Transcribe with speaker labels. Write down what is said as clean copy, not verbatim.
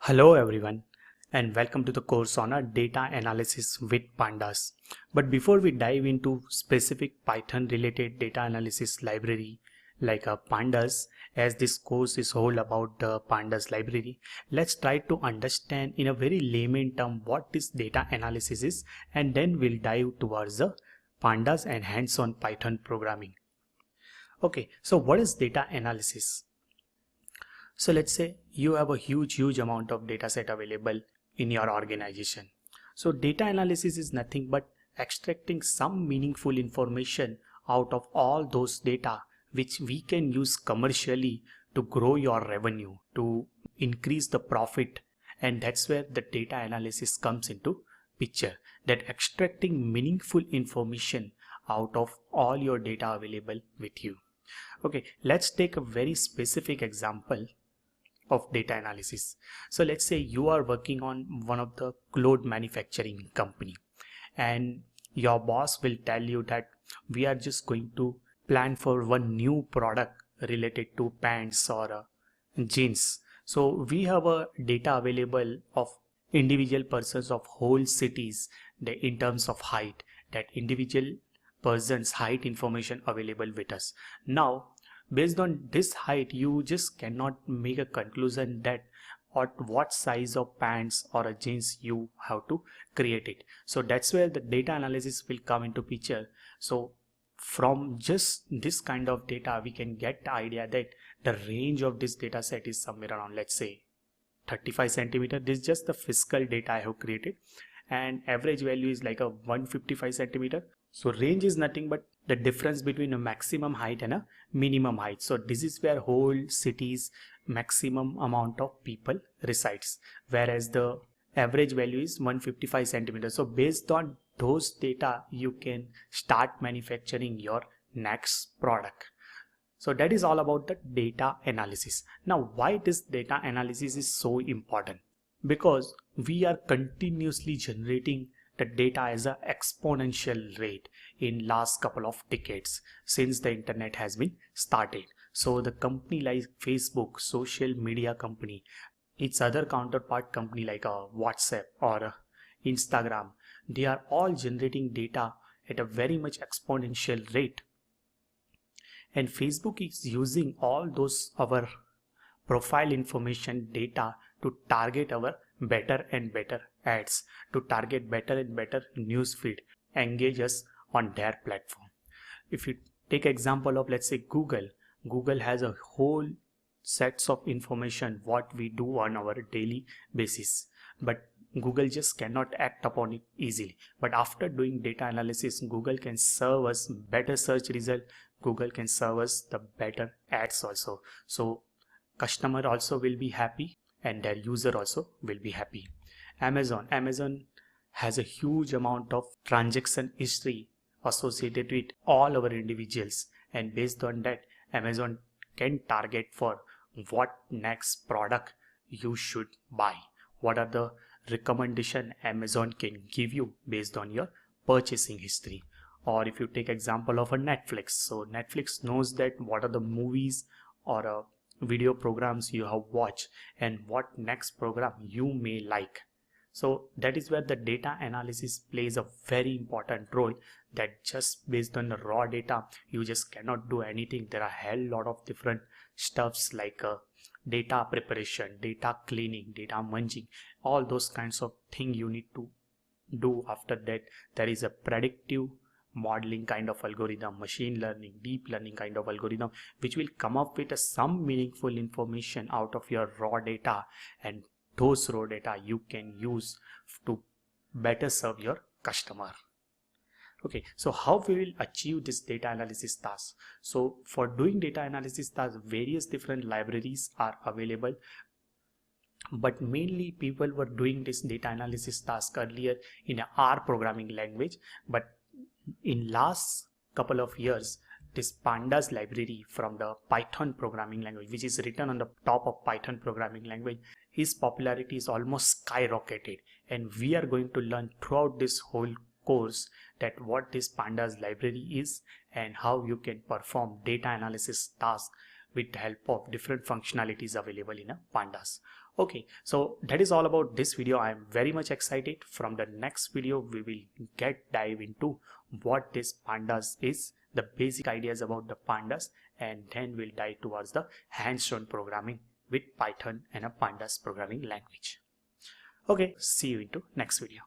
Speaker 1: Hello everyone and welcome to the course on data analysis with pandas. But before we dive into specific Python related data analysis library like pandas, as this course is all about the pandas library, let's try to understand in a very layman term what this data analysis is, and then we'll dive towards the pandas and hands-on Python programming. Okay, so what is data analysis? So let's say you have a huge amount of data set available in your organization. So data analysis is nothing but extracting some meaningful information out of all those data which we can use commercially to grow your revenue, to increase the profit. And that's where the data analysis comes into picture, that extracting meaningful information out of all your data available with you. Okay, let's take a very specific example of data analysis. So let's say you are working on one of the cloth manufacturing company, and your boss will tell you that we are just going to plan for one new product related to pants or jeans. So we have a data available of individual persons of whole cities, in terms of height, that individual person's height information available with us. Now based on this height, you just cannot make a conclusion that what size of pants or a jeans you have to create it. So that's where the data analysis will come into picture. So from just this kind of data, we can get the idea that the range of this data set is somewhere around, let's say, 35 centimeter. This is just the physical data I have created, and average value is like a 155 centimeter. So range is nothing but the difference between a maximum height and a minimum height. So this is where whole city's maximum amount of people resides, whereas the average value is 155 centimeters. So based on those data, you can start manufacturing your next product. So that is all about the data analysis. Now why this data analysis is so important? Because we are continuously generating the data as an exponential rate in last couple of decades since the internet has been started. So the company like Facebook, social media company, its other counterpart company like WhatsApp or Instagram, they are all generating data at a very much exponential rate. And Facebook is using all those our profile information data to target our better and better ads, to target better and better newsfeed, engage us on their platform. If you take example of, let's say, Google has a whole sets of information what we do on our daily basis, but Google just cannot act upon it easily. But after doing data analysis, Google can serve us better search result, Google can serve us the better ads also. So customer also will be happy and their user also will be happy. Amazon has a huge amount of transaction history associated with all our individuals, and based on that, Amazon can target for what next product you should buy, what are the recommendation Amazon can give you based on your purchasing history. Or if you take example of a Netflix, so Netflix knows that what are the movies or video programs you have watched and what next program you may like. So that is where the data analysis plays a very important role, that just based on the raw data you just cannot do anything. There are a hell lot of different stuffs like data preparation, data cleaning, data munging, all those kinds of things you need to do. After that, there is a predictive modeling kind of algorithm, machine learning, deep learning kind of algorithm, which will come up with some meaningful information out of your raw data, and those raw data you can use to better serve your customer. Okay, so how we will achieve this data analysis task? So for doing data analysis tasks, various different libraries are available, but mainly people were doing this data analysis task earlier in a R programming language. But in last couple of years, this pandas library from the Python programming language, which is written on the top of Python programming language, his popularity is almost skyrocketed, and we are going to learn throughout this whole course that what this pandas library is and how you can perform data analysis tasks with the help of different functionalities available in a pandas. Okay, so that is all about this video. I am very much excited. From the next video we will dive into what this pandas is, the basic ideas about the pandas, and then we'll dive towards the hands-on programming with Python and a pandas programming language. Okay, see you into next video.